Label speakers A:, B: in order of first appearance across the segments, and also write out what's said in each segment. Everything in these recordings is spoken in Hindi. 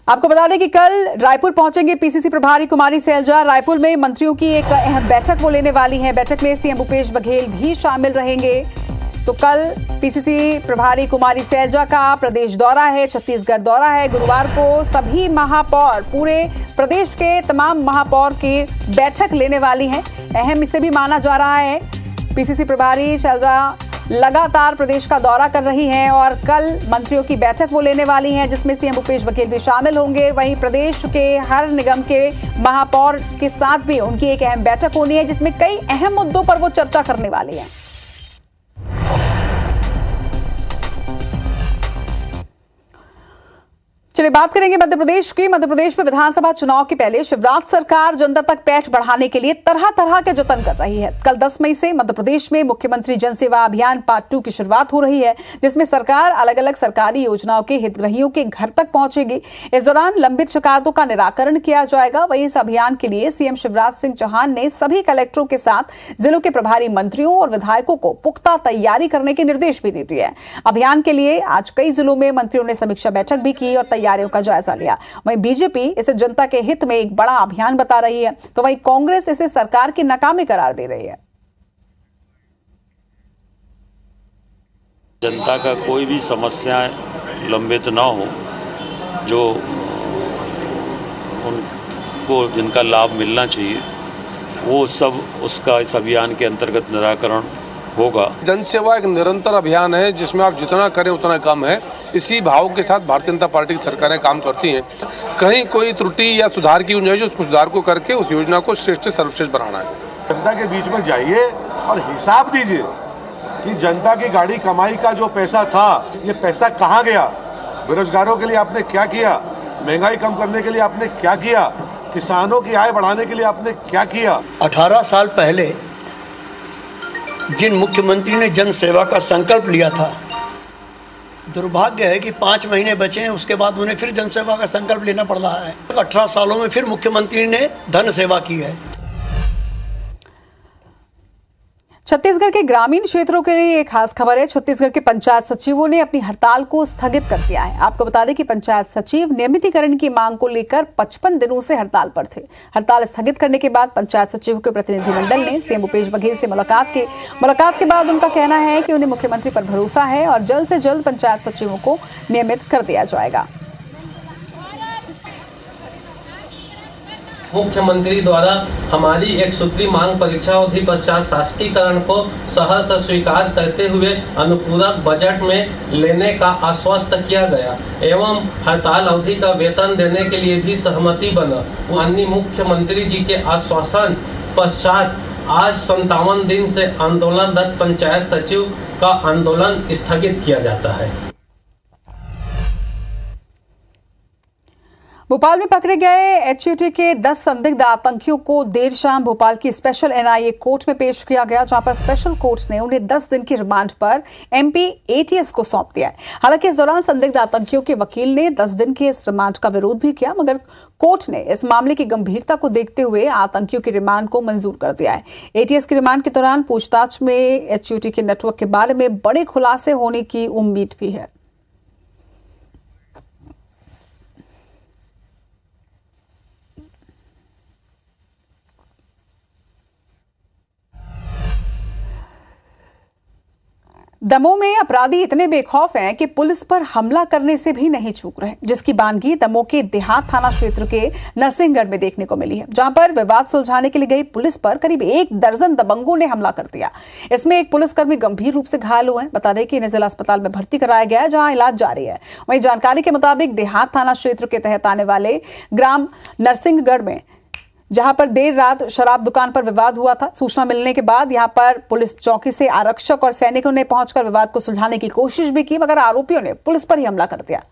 A: आपको बता दें कि कल रायपुर पहुंचेंगे पीसीसी प्रभारी कुमारी सैलजा। रायपुर में मंत्रियों की एक अहम बैठक वो लेने वाली हैं। बैठक में सीएम भूपेश बघेल भी शामिल रहेंगे। तो कल पीसीसी प्रभारी कुमारी सैलजा का प्रदेश दौरा है, छत्तीसगढ़ दौरा है। गुरुवार को सभी महापौर, पूरे प्रदेश के तमाम महापौर की बैठक लेने वाली हैं। अहम इसे भी माना जा रहा है। पीसीसी प्रभारी सैलजा लगातार प्रदेश का दौरा कर रही हैं और कल मंत्रियों की बैठक वो लेने वाली हैं, जिसमें सीएम भूपेश बघेल भी शामिल होंगे। वहीं प्रदेश के हर निगम के महापौर के साथ भी उनकी एक अहम बैठक होनी है, जिसमें कई अहम मुद्दों पर वो चर्चा करने वाली हैं। चलिए बात करेंगे मध्य प्रदेश की। मध्य प्रदेश में विधानसभा चुनाव के पहले शिवराज सरकार जनता तक पैठ बढ़ाने के लिए तरह तरह के जतन कर रही है। कल 10 मई से मध्य प्रदेश में मुख्यमंत्री जनसेवा अभियान पार्ट 2 की शुरुआत हो रही है, जिसमें सरकार अलग अलग सरकारी योजनाओं के हितग्राहियों के घर तक पहुंचेगी। इस दौरान लंबित शिकायतों का निराकरण किया जाएगा। वहीं इस अभियान के लिए सीएम शिवराज सिंह चौहान ने सभी कलेक्टरों के साथ जिलों के प्रभारी मंत्रियों और विधायकों को पुख्ता तैयारी करने के निर्देश भी दे दिए हैं। अभियान के लिए आज कई जिलों में मंत्रियों ने समीक्षा बैठक भी की और तैयारियों का जायजा लिया। वहीं बीजेपी इसे जनता के हित में एक बड़ा अभियान बता रही है, तो वहीं कांग्रेस इसे सरकार की नाकामी करार दे रही है।
B: जनता का कोई भी समस्याएं लंबित ना हो, जो उनको जिनका लाभ मिलना चाहिए वो सब उसका इस अभियान के अंतर्गत निराकरण होगा।
C: जन सेवा एक निरंतर अभियान है, जिसमें आप जितना करें उतना कम है। इसी भाव के साथ भारतीय जनता पार्टी की सरकारें काम करती हैं। कहीं कोई त्रुटि या सुधार की गुंजाइश, उस सुधार को करके उस योजना को श्रेष्ठ से सर्वश्रेष्ठ बनाना है।
D: जनता के बीच में जाइए और हिसाब दीजिए कि जनता की गाड़ी कमाई का जो पैसा था, ये पैसा कहाँ गया। बेरोजगारों के लिए आपने क्या किया, महंगाई कम करने के लिए आपने क्या किया, किसानों की आय बढ़ाने के लिए आपने क्या किया।
E: 18 साल पहले जिन मुख्यमंत्री ने जन सेवा का संकल्प लिया था, दुर्भाग्य है कि 5 महीने बचे हैं, उसके बाद उन्हें फिर जन सेवा का संकल्प लेना पड़ रहा है। 18 सालों में फिर मुख्यमंत्री ने धन सेवा की है।
A: छत्तीसगढ़ के ग्रामीण क्षेत्रों के लिए एक खास खबर है। छत्तीसगढ़ के पंचायत सचिवों ने अपनी हड़ताल को स्थगित कर दिया है। आपको बता दें कि पंचायत सचिव नियमितीकरण की मांग को लेकर 55 दिनों से हड़ताल पर थे। हड़ताल स्थगित करने के बाद पंचायत सचिवों के प्रतिनिधिमंडल ने सीएम भूपेश बघेल से मुलाकात के बाद उनका कहना है कि उन्हें मुख्यमंत्री पर भरोसा है और जल्द से जल्द पंचायत सचिवों को नियमित कर दिया जाएगा।
F: मुख्यमंत्री द्वारा हमारी एक सूत्री मांग परीक्षा अवधि पश्चात शासकीकरण को सहर्ष स्वीकार करते हुए अनुपूरक बजट में लेने का आश्वस्त किया गया एवं हड़ताल अवधि का वेतन देने के लिए भी सहमति बना। माननीय मुख्यमंत्री जी के आश्वासन पश्चात आज 57 दिन से आंदोलनरत पंचायत सचिव का आंदोलन स्थगित किया जाता है।
A: भोपाल में पकड़े गए एचयूटी के 10 संदिग्ध आतंकियों को देर शाम भोपाल की स्पेशल एनआईए कोर्ट में पेश किया गया, जहां पर स्पेशल कोर्ट ने उन्हें 10 दिन की रिमांड पर एमपी एटीएस को सौंप दिया है। हालांकि इस दौरान संदिग्ध आतंकियों के वकील ने 10 दिन के इस रिमांड का विरोध भी किया, मगर कोर्ट ने इस मामले की गंभीरता को देखते हुए आतंकियों की रिमांड को मंजूर कर दिया है। एटीएस की रिमांड के दौरान पूछताछ में एचयूटी के नेटवर्क के बारे में बड़े खुलासे होने की उम्मीद भी है। दमोह में अपराधी इतने बेखौफ हैं कि पुलिस पर हमला करने से भी नहीं चूक रहे, जिसकी बानगी दमोह के देहात थाना क्षेत्र के नरसिंहगढ़ में देखने को मिली है, जहां पर विवाद सुलझाने के लिए गई पुलिस पर करीब 1 दर्जन दबंगों ने हमला कर दिया। इसमें एक पुलिसकर्मी गंभीर रूप से घायल हुए हैं। बता दें कि इन्हें जिला अस्पताल में भर्ती कराया गया है, जहां इलाज जारी है। वहीं जानकारी के मुताबिक देहात थाना क्षेत्र के तहत आने वाले ग्राम नरसिंहगढ़ में, जहां पर देर रात शराब दुकान पर विवाद हुआ था, सूचना मिलने के बाद यहां पर पुलिस चौकी से आरक्षक और सैनिकों ने पहुंचकर विवाद को सुलझाने की कोशिश भी की, मगर आरोपियों ने पुलिस पर ही हमला कर दिया।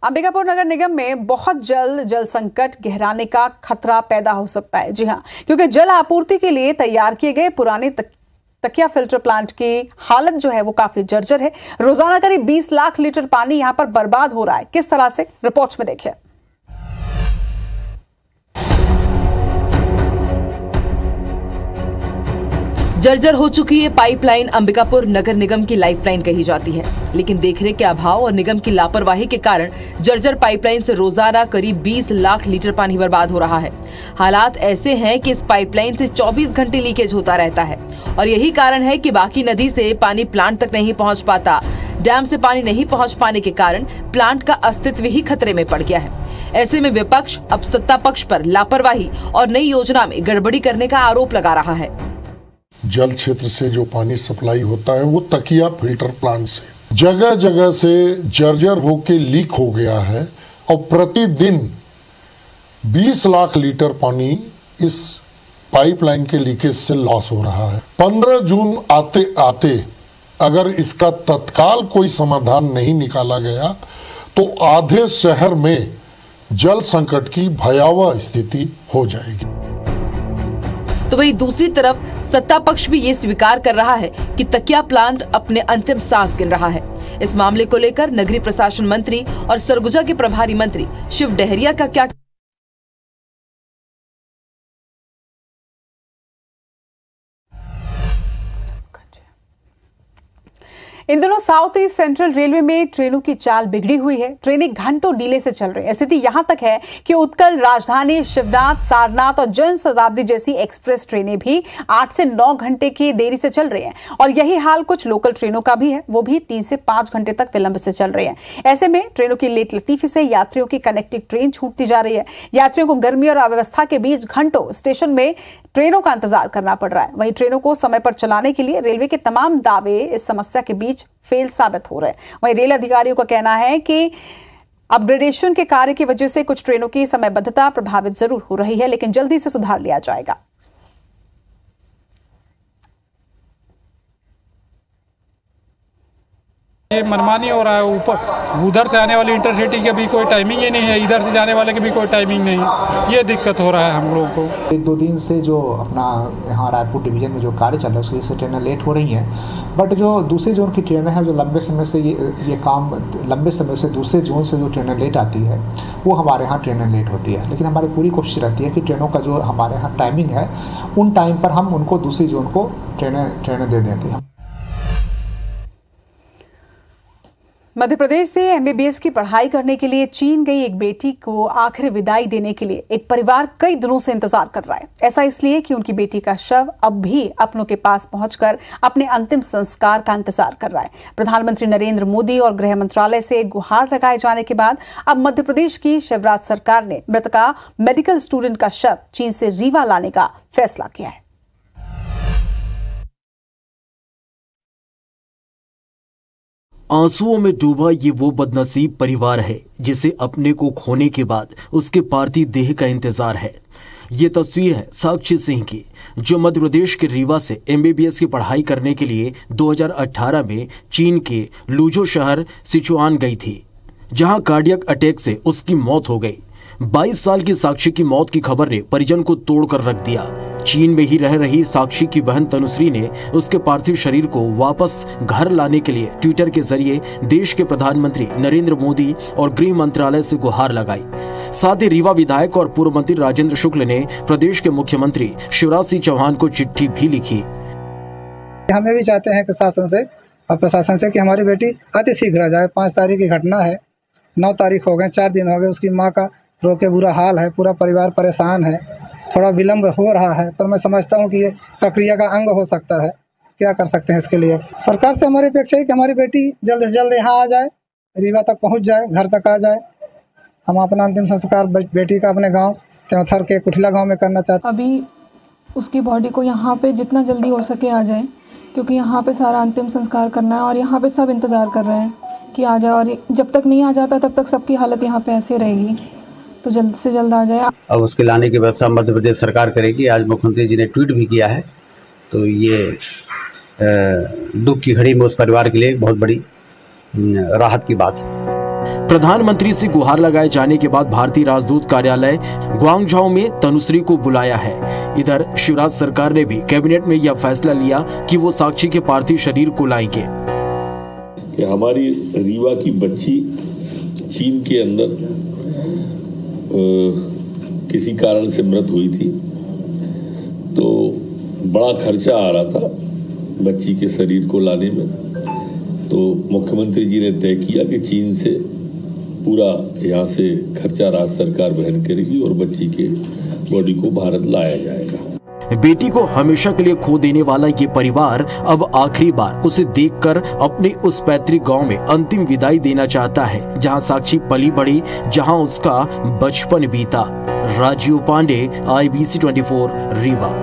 A: अंबिकापुर नगर निगम में बहुत जल्द जल संकट गहराने का खतरा पैदा हो सकता है। जी हां, क्योंकि जल आपूर्ति के लिए तैयार किए गए पुराने तकिया फिल्टर प्लांट की हालत जो है वो काफी जर्जर है। रोजाना करीब 20 लाख लीटर पानी यहां पर बर्बाद हो रहा है। किस तरह से, रिपोर्ट्स में देखिए।
G: जर्जर हो चुकी ये पाइपलाइन अंबिकापुर नगर निगम की लाइफलाइन कही जाती है, लेकिन देखरेख के अभाव और निगम की लापरवाही के कारण जर्जर पाइपलाइन से रोजाना करीब 20 लाख लीटर पानी बर्बाद हो रहा है। हालात ऐसे हैं कि इस पाइपलाइन से 24 घंटे लीकेज होता रहता है और यही कारण है कि बाकी नदी से पानी प्लांट तक नहीं पहुंच पाता। डैम से पानी नहीं पहुंच पाने के कारण प्लांट का अस्तित्व ही खतरे में पड़ गया है। ऐसे में विपक्ष अब सत्ता पक्ष पर लापरवाही और नई योजना में गड़बड़ी करने का आरोप लगा रहा है।
H: जल क्षेत्र से जो पानी सप्लाई होता है वो तकिया फिल्टर प्लांट से जगह जगह से जर्जर होके लीक हो गया है और प्रतिदिन 20 लाख लीटर पानी इस पाइपलाइन के लीकेज से लॉस हो रहा है। 15 जून आते आते अगर इसका तत्काल कोई समाधान नहीं निकाला गया तो आधे शहर में जल संकट की भयावह स्थिति हो जाएगी।
G: तो वहीं दूसरी तरफ सत्ता पक्ष भी ये स्वीकार कर रहा है कि तकिया प्लांट अपने अंतिम सांस गिन रहा है। इस मामले को लेकर नगरीय प्रशासन मंत्री और सरगुजा के प्रभारी मंत्री शिव डहरिया का क्या?
A: इन दिनों साउथ ईस्ट सेंट्रल रेलवे में ट्रेनों की चाल बिगड़ी हुई है। ट्रेनें घंटों डिले से चल रही है। स्थिति यहां तक है कि उत्कल, राजधानी, शिवनाथ, सारनाथ और जन शताब्दी जैसी एक्सप्रेस ट्रेनें भी 8 से 9 घंटे की देरी से चल रही हैं और यही हाल कुछ लोकल ट्रेनों का भी है, वो भी 3 से 5 घंटे तक विलंब से चल रही हैं। ऐसे में ट्रेनों की लेट लतीफी से यात्रियों की कनेक्टिंग ट्रेन छूटती जा रही है। यात्रियों को गर्मी और अव्यवस्था के बीच घंटों स्टेशन में ट्रेनों का इंतजार करना पड़ रहा है। वहीं ट्रेनों को समय पर चलाने के लिए रेलवे के तमाम दावे इस समस्या के बीच फेल साबित हो रहे हैं। वहीं रेल अधिकारियों का कहना है कि अपग्रेडेशन के कार्य की वजह से कुछ ट्रेनों की समयबद्धता प्रभावित जरूर हो रही है, लेकिन जल्दी से सुधार लिया जाएगा।
I: ये मनमानी हो रहा है। ऊपर उधर से आने वाली इंटरसिटी की भी कोई टाइमिंग ही नहीं है, इधर से जाने वाले की भी कोई टाइमिंग नहीं। ये दिक्कत हो रहा है हम लोगों को।
J: 1-2 दिन से जो अपना यहाँ रायपुर डिवीजन में जो कार्य चल रहा है उसकी वजह से ट्रेनें लेट हो रही हैं। बट जो दूसरे जोन की ट्रेनें हैं जो लंबे समय से ये काम लंबे समय से दूसरे जोन से जो ट्रेनें लेट आती है वो हमारे यहाँ ट्रेनें लेट होती है। लेकिन हमारी पूरी कोशिश रहती है कि ट्रेनों का जो हमारे यहाँ टाइमिंग है उन टाइम पर हम उनको दूसरी जोन को ट्रेनें दे देते हैं।
A: मध्य प्रदेश से एमबीबीएस की पढ़ाई करने के लिए चीन गई एक बेटी को आखिरी विदाई देने के लिए एक परिवार कई दिनों से इंतजार कर रहा है। ऐसा इसलिए कि उनकी बेटी का शव अब भी अपनों के पास पहुंचकर अपने अंतिम संस्कार का इंतजार कर रहा है। प्रधानमंत्री नरेंद्र मोदी और गृह मंत्रालय से गुहार लगाए जाने के बाद अब मध्य प्रदेश की शिवराज सरकार ने मृतका मेडिकल स्टूडेंट का शव चीन से रीवा लाने का फैसला किया है।
K: आंसुओं में डूबा ये वो बदनसीब परिवार है जिसे अपने को खोने के बाद उसके पार्थिव देह का इंतजार है। ये तस्वीर है साक्षी सिंह की, जो मध्य प्रदेश के रीवा से एमबीबीएस की पढ़ाई करने के लिए 2018 में चीन के लुझो शहर सिचुआन गई थी, जहां कार्डियक अटैक से उसकी मौत हो गई। 22 साल की साक्षी की मौत की खबर ने परिजन को तोड़कर रख दिया। चीन में ही रह रही साक्षी की बहन तनुश्री ने उसके पार्थिव शरीर को वापस घर लाने के लिए ट्विटर के जरिए देश के प्रधानमंत्री नरेंद्र मोदी और गृह मंत्रालय से गुहार लगाई। साथ ही रीवा विधायक और पूर्व मंत्री राजेंद्र शुक्ल ने प्रदेश के मुख्यमंत्री शिवराज सिंह चौहान को चिट्ठी भी लिखी।
L: हमें भी चाहते हैं शासन से और प्रशासन से कि हमारी बेटी अति शीघ्र आ जाए। 5 तारीख की घटना है, 9 तारीख हो गए, 4 दिन हो गए। उसकी माँ का रो के बुरा हाल है, पूरा परिवार परेशान है। थोड़ा विलम्ब हो रहा है पर मैं समझता हूँ कि ये प्रक्रिया का अंग हो सकता है। क्या कर सकते हैं इसके लिए? सरकार से हमारी अपेक्षा है कि हमारी बेटी जल्द से जल्द यहाँ आ जाए, रीवा तक पहुँच जाए, घर तक आ जाए। हम अपना अंतिम संस्कार बेटी का अपने गांव त्योथर के कुठला गांव में करना चाहते हैं।
M: अभी उसकी बॉडी को यहाँ पे जितना जल्दी हो सके आ जाए, क्योंकि यहाँ पे सारा अंतिम संस्कार करना है और यहाँ पे सब इंतज़ार कर रहे हैं कि आ जाए। और जब तक नहीं आ जाता तब तक सबकी हालत यहाँ पे ऐसे रहेगी, तो जल्द से जल्द आ जाए।
N: अब उसके लाने की व्यवस्था मध्य प्रदेश सरकार करेगी। आज मुख्यमंत्री जी ने ट्वीट भी किया है, तो ये दुख की घड़ी में उस परिवार के लिए बहुत बड़ी राहत की बात है।
K: प्रधानमंत्री से गुहार लगाए जाने के बाद भारतीय राजदूत कार्यालय ग्वांगझाओ में तनुश्री को बुलाया है। इधर शिवराज सरकार ने भी कैबिनेट में यह फैसला लिया कि वो साक्षी के पार्थिव शरीर को लाएंगे।
O: कि हमारी रीवा की बच्ची चीन के अंदर किसी कारण से मृत हुई थी, तो बड़ा खर्चा आ रहा था बच्ची के शरीर को लाने में, तो मुख्यमंत्री जी ने तय किया कि चीन से पूरा यहाँ से खर्चा राज्य सरकार वहन करेगी और बच्ची के बॉडी को भारत लाया जाएगा।
K: बेटी को हमेशा के लिए खो देने वाला ये परिवार अब आखिरी बार उसे देखकर अपने उस पैतृक गांव में अंतिम विदाई देना चाहता है, जहां साक्षी पली बढ़ी, जहां उसका बचपन बीता। राजीव पांडे, IBC 24, रीवा।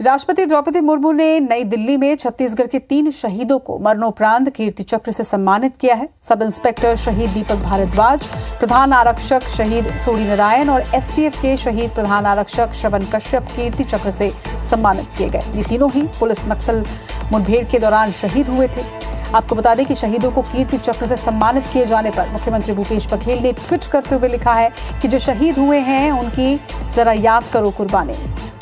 A: राष्ट्रपति द्रौपदी मुर्मू ने नई दिल्ली में छत्तीसगढ़ के 3 शहीदों को मरणोपरांत कीर्ति चक्र से सम्मानित किया है। सब इंस्पेक्टर शहीद दीपक भारद्वाज, प्रधान आरक्षक शहीद सोडी नारायण और STF के शहीद प्रधान आरक्षक श्रवण कश्यप कीर्ति चक्र से सम्मानित किए गए। ये तीनों ही पुलिस नक्सल मुठभेड़ के दौरान शहीद हुए थे। आपको बता दें कि शहीदों को कीर्ति चक्र से सम्मानित किए जाने पर मुख्यमंत्री भूपेश बघेल ने ट्वीट करते हुए लिखा है कि जो शहीद हुए हैं उनकी जरा याद करो कुर्बानी।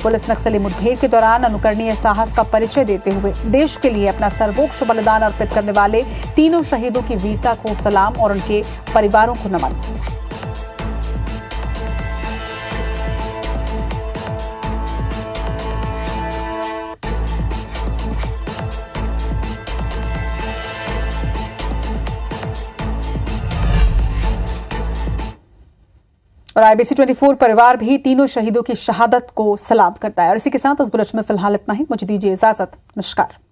A: पुलिस नक्सली मुठभेड़ के दौरान अनुकरणीय साहस का परिचय देते हुए देश के लिए अपना सर्वोच्च बलिदान अर्पित करने वाले तीनों शहीदों की वीरता को सलाम और उनके परिवारों को नमन। और IBC 24 परिवार भी तीनों शहीदों की शहादत को सलाम करता है। और इसी के साथ इस बुलेटिन में फिलहाल इतना ही। मुझे दीजिए इजाजत। नमस्कार।